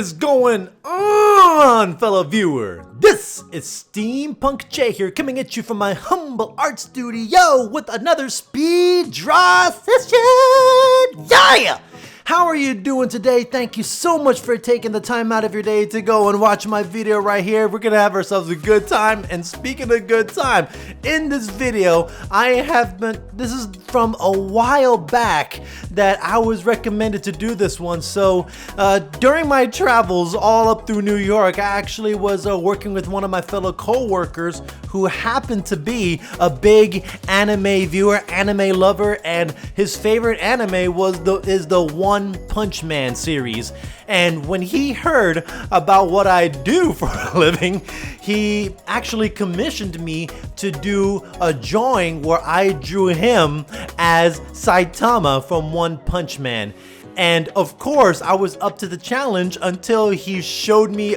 is going on, fellow viewer? This is Steampunk J here, coming at you from my humble art studio with another speed draw session. Yeah! How are you doing today? Thank you so much for taking the time out of your day to go and watch my video right here. We're gonna have ourselves a good time. And speaking of good time, in this video, this is from a while back that I was recommended to do this one. So during my travels all up through New York, I actually was working with one of my fellow co-workers who happened to be a big anime viewer, anime lover, and his favorite anime is the One Punch Man series. And when he heard about what I do for a living, he actually commissioned me to do a drawing where I drew him as Saitama from One Punch Man. And of course, I was up to the challenge until he showed me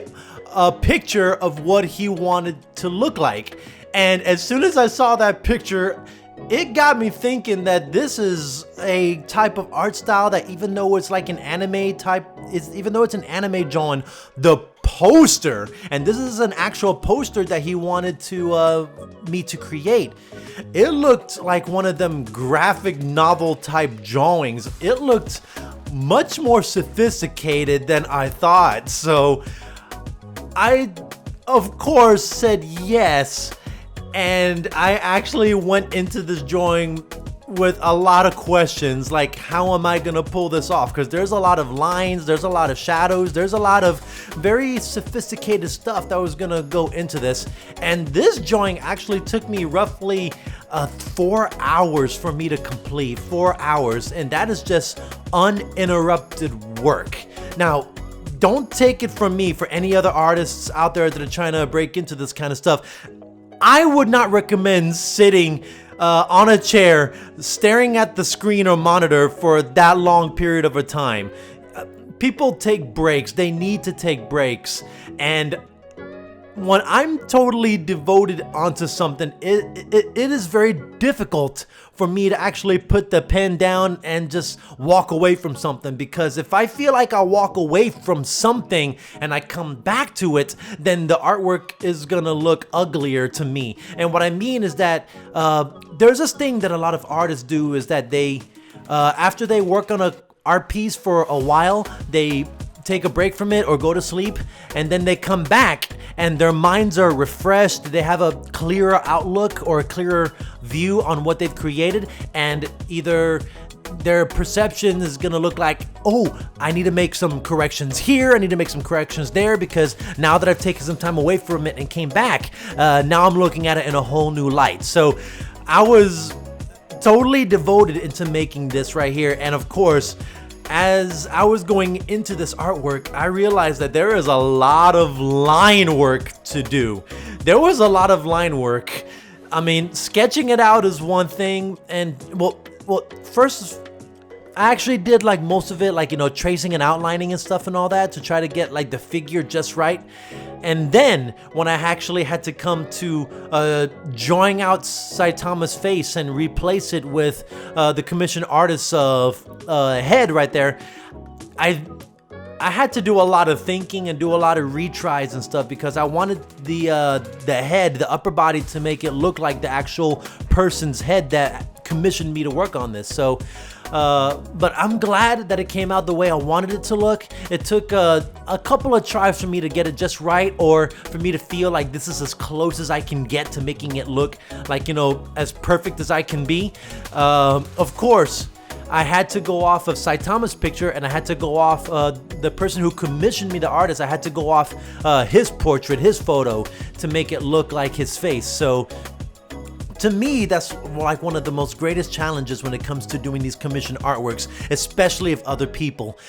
a picture of what he wanted to look like. And as soon as I saw that picture, it got me thinking that this is a type of art style that even though it's like an anime type, even though it's an anime drawing, the poster, and this is an actual poster that he wanted me to create. It looked like one of them graphic novel type drawings. It looked much more sophisticated than I thought. So I, of course, said yes. And I actually went into this drawing with a lot of questions, like how am I gonna pull this off? Because there's a lot of lines, there's a lot of shadows, there's a lot of very sophisticated stuff that was gonna go into this. And this drawing actually took me roughly 4 hours for me to complete, 4 hours, and that is just uninterrupted work. Now, don't take it from me, for any other artists out there that are trying to break into this kind of stuff, I would not recommend sitting on a chair staring at the screen or monitor for that long period of a time. People take breaks. They need to take breaks. And when I'm totally devoted onto something, it is very difficult for me to actually put the pen down and just walk away from something, because if I feel like I walk away from something and I come back to it, then the artwork is gonna look uglier to me. And what I mean is that there's this thing that a lot of artists do, is that they after they work on a art piece for a while, they take a break from it or go to sleep, and then they come back and their minds are refreshed. They have a clearer outlook or a clearer view on what they've created, and either their perception is gonna look like, oh, I need to make some corrections here, I need to make some corrections there, because now that I've taken some time away from it and came back, now I'm looking at it in a whole new light. So I was totally devoted into making this right here. And of course, as I was going into this artwork, I realized that there is a lot of line work to do. There was a lot of line work. I mean, sketching it out is one thing, and well, first I actually did like most of it, like, you know, tracing and outlining and stuff and all that to try to get like the figure just right. And then when I actually had to come to drawing out Saitama's face and replace it with the commissioned artist's head right there, I had to do a lot of thinking and do a lot of retries and stuff, because I wanted the head, the upper body, to make it look like the actual person's head that commissioned me to work on this. So but I'm glad that it came out the way I wanted it to look. It took a couple of tries for me to get it just right, or for me to feel like this is as close as I can get to making it look like, you know, as perfect as I can be. Of course, I had to go off of Saitama's picture, and I had to go off the person who commissioned me, the artist. I had to go off his portrait, his photo, to make it look like his face. So to me, that's like one of the most greatest challenges when it comes to doing these commissioned artworks, especially of other people.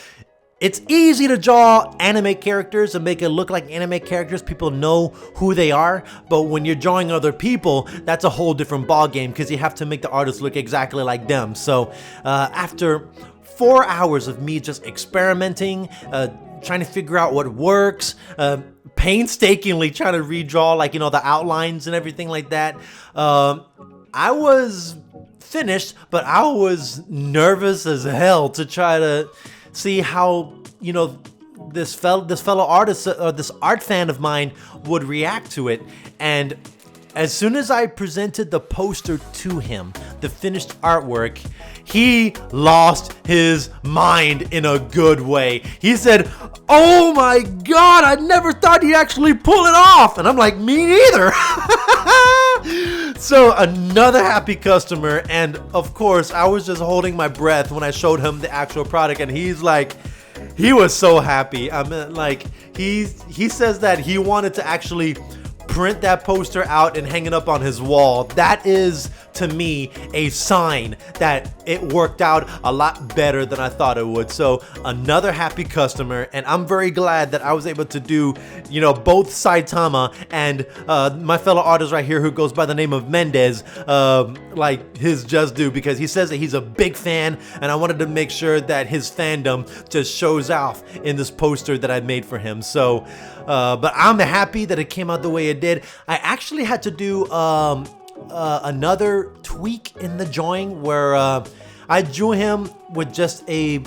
It's easy to draw anime characters and make it look like anime characters. People know who they are. But when you're drawing other people, that's a whole different ballgame, because you have to make the artist look exactly like them. So after 4 hours of me just experimenting, trying to figure out what works, painstakingly trying to redraw, like, you know, the outlines and everything like that, I was finished, but I was nervous as hell to try to see how, you know, this fellow artist, this art fan of mine would react to it. And as soon as I presented the poster to him, the finished artwork, he lost his mind in a good way. He said, "Oh my God, I never thought he'd actually pull it off." And I'm like, "Me neither." So another happy customer. And of course, I was just holding my breath when I showed him the actual product, and he's like, he was so happy. I mean, like, he says that he wanted to actually print that poster out and hang it up on his wall. That is, to me, a sign that it worked out a lot better than I thought it would. So another happy customer, and I'm very glad that I was able to do, you know, both Saitama and my fellow artist right here who goes by the name of Mendez, like his just due, because he says that he's a big fan, and I wanted to make sure that his fandom just shows off in this poster that I made for him. So but I'm happy that it came out the way it did. I actually had to do another tweak in the drawing where I drew him with just a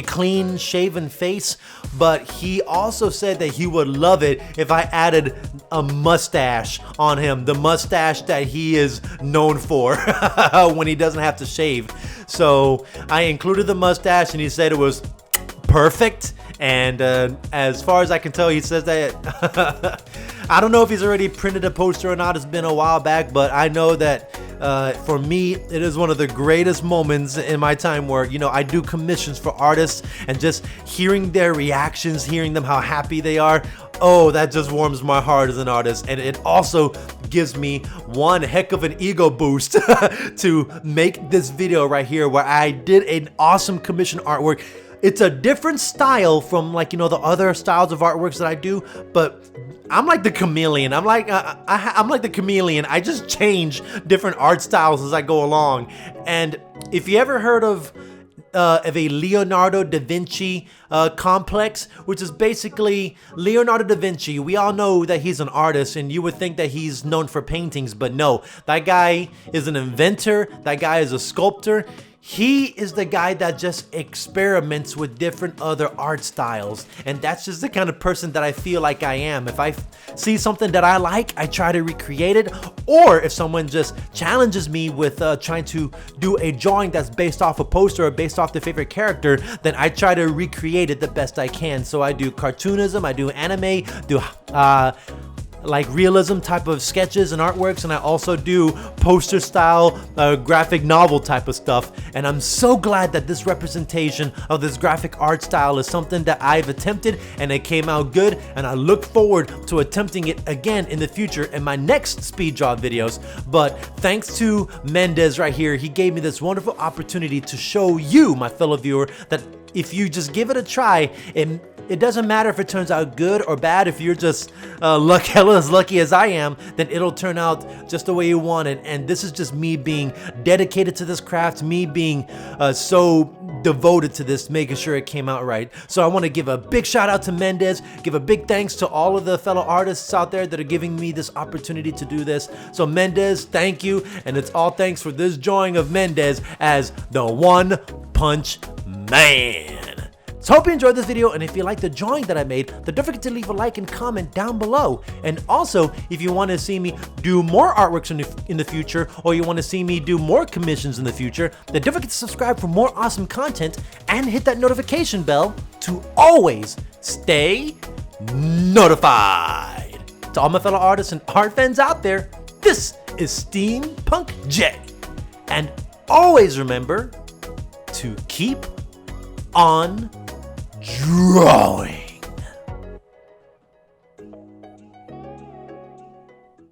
clean shaven face, but he also said that he would love it if I added a mustache on him, the mustache that he is known for when he doesn't have to shave. So I included the mustache, and he said it was perfect. And as far as I can tell, he says that I don't know if he's already printed a poster or not. It's been a while back, but I know that for me, it is one of the greatest moments in my time where, you know, I do commissions for artists, and just hearing their reactions, hearing them how happy they are, oh, that just warms my heart as an artist. And it also gives me one heck of an ego boost to make this video right here where I did an awesome commission artwork. It's a different style from, like, you know, the other styles of artworks that I do, but I'm like the chameleon. I'm like the chameleon. I just change different art styles as I go along. And if you ever heard of a Leonardo da Vinci complex, which is basically Leonardo da Vinci, we all know that he's an artist, and you would think that he's known for paintings, but no, that guy is an inventor. That guy is a sculptor. He is the guy that just experiments with different other art styles, and that's just the kind of person that I feel like I am. If I see something that I like, I try to recreate it, or if someone just challenges me with trying to do a drawing that's based off a poster or based off the favorite character, then I try to recreate it the best I can. So I do cartoonism, I do anime, do like realism type of sketches and artworks, and I also do poster style graphic novel type of stuff. And I'm so glad that this representation of this graphic art style is something that I've attempted, and it came out good, and I look forward to attempting it again in the future in my next speed draw videos. But thanks to Mendez right here, he gave me this wonderful opportunity to show you, my fellow viewer, that if you just give it a try, it doesn't matter if it turns out good or bad. If you're just as lucky as I am, then it'll turn out just the way you want it. And this is just me being dedicated to this craft, me being so devoted to this, making sure it came out right. So I want to give a big shout out to Mendez, give a big thanks to all of the fellow artists out there that are giving me this opportunity to do this. So Mendez, thank you, and it's all thanks for this drawing of Mendez as the One Punch Man. So hope you enjoyed this video, and if you like the drawing that I made, then don't forget to leave a like and comment down below. And also, if you want to see me do more artworks in the future, or you want to see me do more commissions in the future, then don't forget to subscribe for more awesome content and hit that notification bell to always stay notified. To all my fellow artists and art fans out there, this is Steampunk J. And always remember to keep on drawing.